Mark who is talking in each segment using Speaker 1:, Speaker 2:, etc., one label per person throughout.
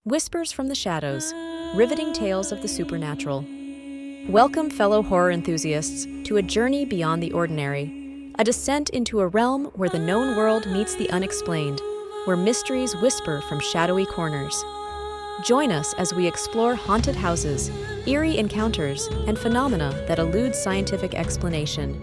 Speaker 1: Whispers from the Shadows, Riveting Tales of the Supernatural. Welcome, fellow horror enthusiasts, to a journey beyond the ordinary, a descent into a realm where the known world meets the unexplained, where mysteries whisper from shadowy corners. Join us as we explore haunted houses, eerie encounters, and phenomena that elude scientific explanation.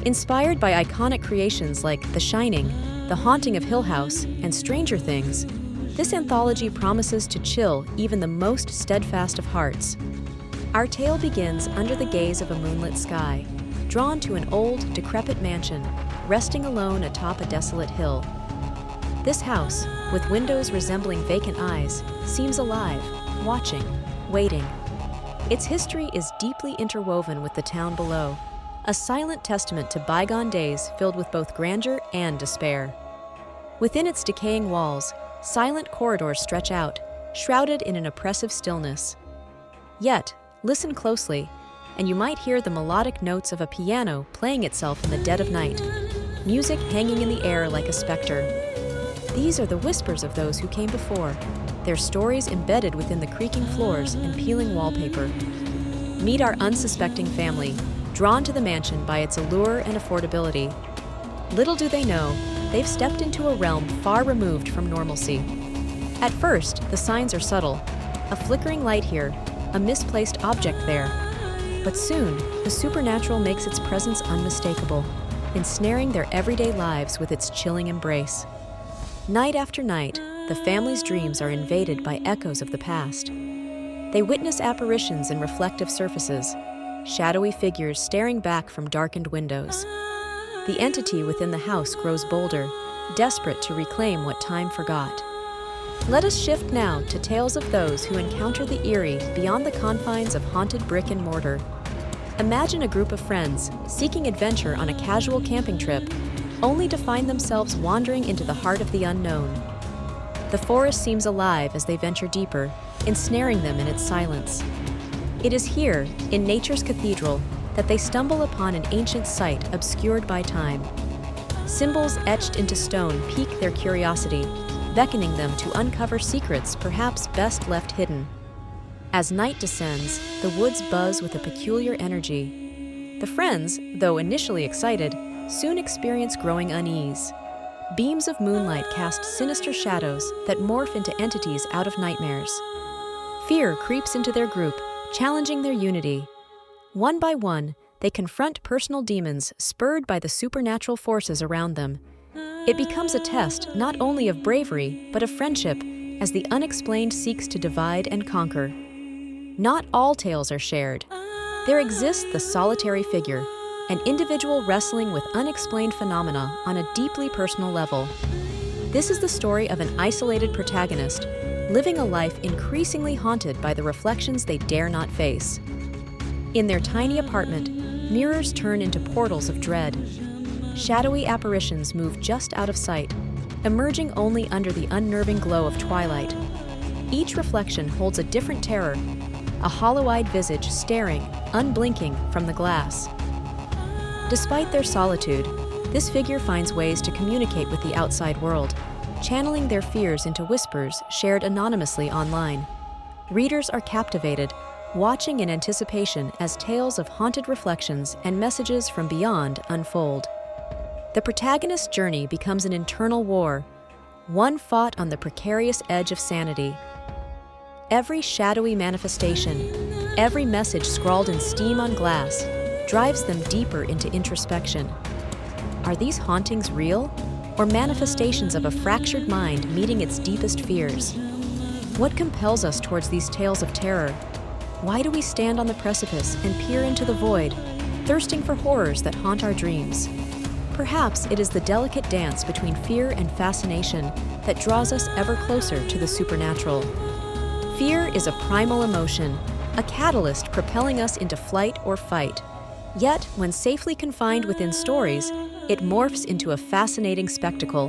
Speaker 1: Inspired by iconic creations like The Shining, The Haunting of Hill House, and Stranger Things, this anthology promises to chill even the most steadfast of hearts. Our tale begins under the gaze of a moonlit sky, drawn to an old, decrepit mansion, resting alone atop a desolate hill. This house, with windows resembling vacant eyes, seems alive, watching, waiting. Its history is deeply interwoven with the town below, a silent testament to bygone days filled with both grandeur and despair. Within its decaying walls, silent corridors stretch out, shrouded in an oppressive stillness. Yet, listen closely, and you might hear the melodic notes of a piano playing itself in the dead of night, music hanging in the air like a specter. These are the whispers of those who came before, their stories embedded within the creaking floors and peeling wallpaper. Meet our unsuspecting family, drawn to the mansion by its allure and affordability. Little do they know, they've stepped into a realm far removed from normalcy. At first, the signs are subtle. A flickering light here, a misplaced object there. But soon, the supernatural makes its presence unmistakable, ensnaring their everyday lives with its chilling embrace. Night after night, the family's dreams are invaded by echoes of the past. They witness apparitions in reflective surfaces, shadowy figures staring back from darkened windows. The entity within the house grows bolder, desperate to reclaim what time forgot. Let us shift now to tales of those who encounter the eerie beyond the confines of haunted brick and mortar. Imagine a group of friends seeking adventure on a casual camping trip, only to find themselves wandering into the heart of the unknown. The forest seems alive as they venture deeper, ensnaring them in its silence. It is here, in nature's cathedral, that they stumble upon an ancient site obscured by time. Symbols etched into stone pique their curiosity, beckoning them to uncover secrets perhaps best left hidden. As night descends, the woods buzz with a peculiar energy. The friends, though initially excited, soon experience growing unease. Beams of moonlight cast sinister shadows that morph into entities out of nightmares. Fear creeps into their group, challenging their unity. One by one, they confront personal demons spurred by the supernatural forces around them. It becomes a test not only of bravery, but of friendship, as the unexplained seeks to divide and conquer. Not all tales are shared. There exists the solitary figure, an individual wrestling with unexplained phenomena on a deeply personal level. This is the story of an isolated protagonist, living a life increasingly haunted by the reflections they dare not face. In their tiny apartment, mirrors turn into portals of dread. Shadowy apparitions move just out of sight, emerging only under the unnerving glow of twilight. Each reflection holds a different terror, a hollow-eyed visage staring, unblinking, from the glass. Despite their solitude, this figure finds ways to communicate with the outside world, channeling their fears into whispers shared anonymously online. Readers are captivated, watching in anticipation as tales of haunted reflections and messages from beyond unfold. The protagonist's journey becomes an internal war, one fought on the precarious edge of sanity. Every shadowy manifestation, every message scrawled in steam on glass, drives them deeper into introspection. Are these hauntings real, or manifestations of a fractured mind meeting its deepest fears? What compels us towards these tales of terror? Why do we stand on the precipice and peer into the void, thirsting for horrors that haunt our dreams? Perhaps it is the delicate dance between fear and fascination that draws us ever closer to the supernatural. Fear is a primal emotion, a catalyst propelling us into flight or fight. Yet, when safely confined within stories, it morphs into a fascinating spectacle.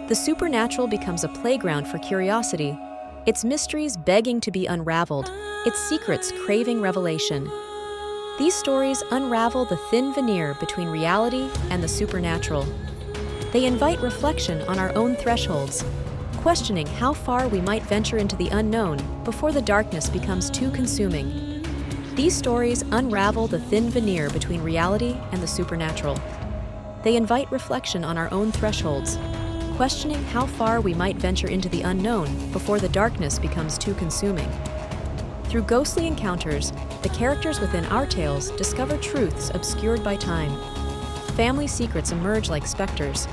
Speaker 1: The supernatural becomes a playground for curiosity, its mysteries begging to be unraveled, its secrets craving revelation. These stories unravel the thin veneer between reality and the supernatural. They invite reflection on our own thresholds, questioning how far we might venture into the unknown before the darkness becomes too consuming. These stories unravel the thin veneer between reality and the supernatural. They invite reflection on our own thresholds, questioning how far we might venture into the unknown before the darkness becomes too consuming. Through ghostly encounters, the characters within our tales discover truths obscured by time. Family secrets emerge like specters.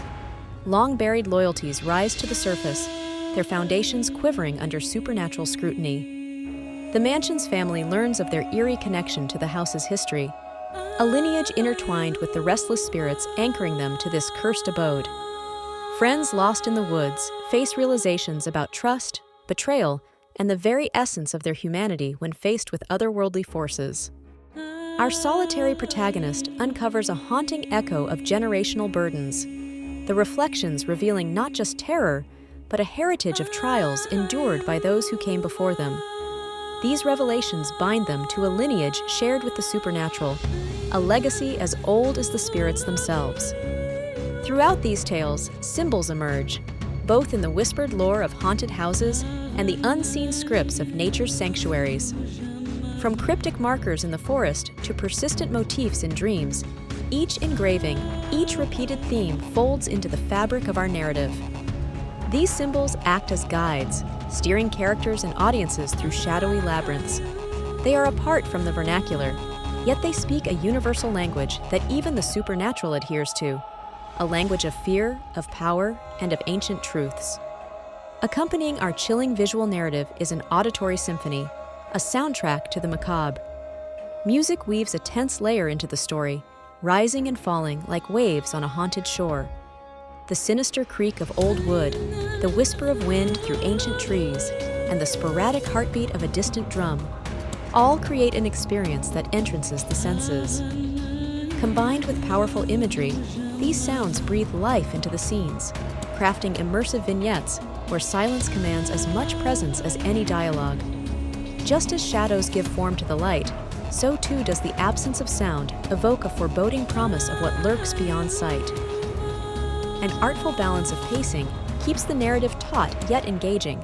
Speaker 1: Long-buried loyalties rise to the surface, their foundations quivering under supernatural scrutiny. The mansion's family learns of their eerie connection to the house's history, a lineage intertwined with the restless spirits anchoring them to this cursed abode. Friends lost in the woods face realizations about trust, betrayal, and the very essence of their humanity when faced with otherworldly forces. Our solitary protagonist uncovers a haunting echo of generational burdens, the reflections revealing not just terror, but a heritage of trials endured by those who came before them. These revelations bind them to a lineage shared with the supernatural, a legacy as old as the spirits themselves. Throughout these tales, symbols emerge, both in the whispered lore of haunted houses and the unseen scripts of nature's sanctuaries. From cryptic markers in the forest to persistent motifs in dreams, each engraving, each repeated theme folds into the fabric of our narrative. These symbols act as guides, steering characters and audiences through shadowy labyrinths. They are apart from the vernacular, yet they speak a universal language that even the supernatural adheres to, a language of fear, of power, and of ancient truths. Accompanying our chilling visual narrative is an auditory symphony, a soundtrack to the macabre. Music weaves a tense layer into the story, rising and falling like waves on a haunted shore. The sinister creak of old wood, the whisper of wind through ancient trees, and the sporadic heartbeat of a distant drum all create an experience that entrances the senses. Combined with powerful imagery, these sounds breathe life into the scenes, crafting immersive vignettes where silence commands as much presence as any dialogue. Just as shadows give form to the light, so too does the absence of sound evoke a foreboding promise of what lurks beyond sight. An artful balance of pacing keeps the narrative taut yet engaging,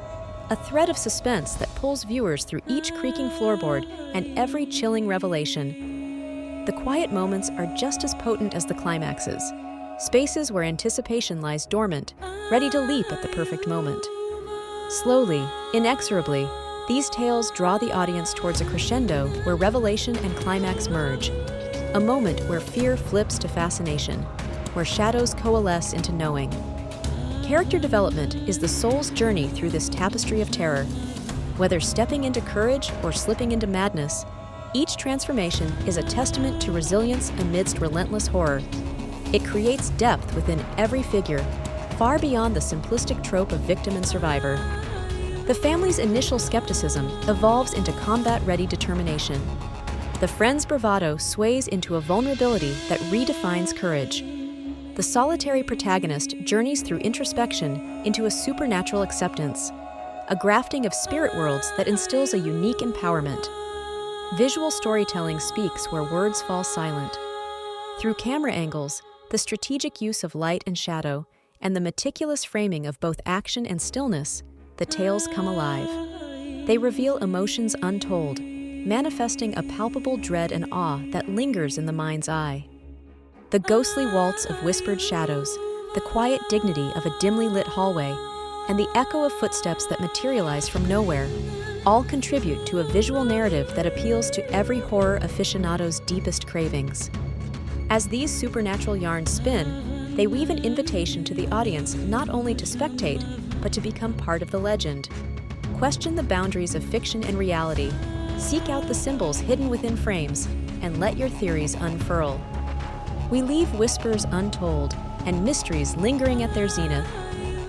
Speaker 1: a thread of suspense that pulls viewers through each creaking floorboard and every chilling revelation. The quiet moments are just as potent as the climaxes, spaces where anticipation lies dormant, ready to leap at the perfect moment. Slowly, inexorably, these tales draw the audience towards a crescendo where revelation and climax merge, a moment where fear flips to fascination, where shadows coalesce into knowing. Character development is the soul's journey through this tapestry of terror. Whether stepping into courage or slipping into madness, each transformation is a testament to resilience amidst relentless horror. It creates depth within every figure, far beyond the simplistic trope of victim and survivor. The family's initial skepticism evolves into combat-ready determination. The friend's bravado sways into a vulnerability that redefines courage. The solitary protagonist journeys through introspection into a supernatural acceptance, a grafting of spirit worlds that instills a unique empowerment. Visual storytelling speaks where words fall silent. Through camera angles, the strategic use of light and shadow, and the meticulous framing of both action and stillness, the tales come alive. They reveal emotions untold, manifesting a palpable dread and awe that lingers in the mind's eye. The ghostly waltz of whispered shadows, the quiet dignity of a dimly lit hallway, and the echo of footsteps that materialize from nowhere all contribute to a visual narrative that appeals to every horror aficionado's deepest cravings. As these supernatural yarns spin, they weave an invitation to the audience not only to spectate, but to become part of the legend. Question the boundaries of fiction and reality, seek out the symbols hidden within frames, and let your theories unfurl. We leave whispers untold and mysteries lingering at their zenith,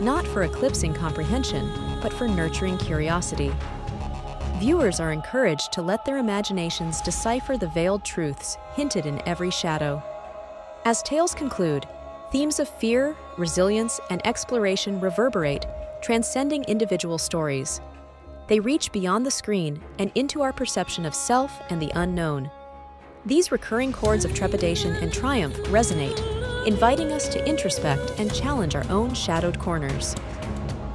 Speaker 1: not for eclipsing comprehension, but for nurturing curiosity. Viewers are encouraged to let their imaginations decipher the veiled truths hinted in every shadow. As tales conclude, themes of fear, resilience, and exploration reverberate, transcending individual stories. They reach beyond the screen and into our perception of self and the unknown. These recurring chords of trepidation and triumph resonate, inviting us to introspect and challenge our own shadowed corners.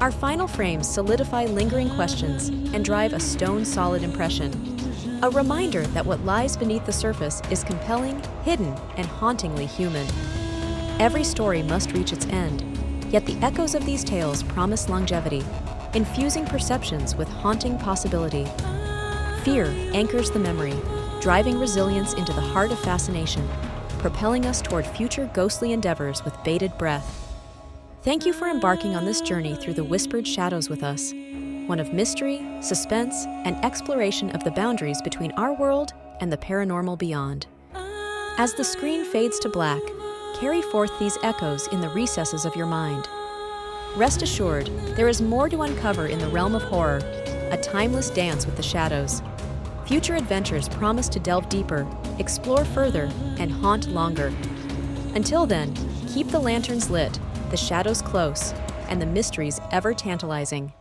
Speaker 1: Our final frames solidify lingering questions and drive a stone-solid impression. A reminder that what lies beneath the surface is compelling, hidden, and hauntingly human. Every story must reach its end, yet the echoes of these tales promise longevity, infusing perceptions with haunting possibility. Fear anchors the memory, driving resilience into the heart of fascination, propelling us toward future ghostly endeavors with bated breath. Thank you for embarking on this journey through the whispered shadows with us, one of mystery, suspense, and exploration of the boundaries between our world and the paranormal beyond. As the screen fades to black, carry forth these echoes in the recesses of your mind. Rest assured, there is more to uncover in the realm of horror, a timeless dance with the shadows. Future adventures promise to delve deeper, explore further, and haunt longer. Until then, keep the lanterns lit, the shadows close, and the mysteries ever tantalizing.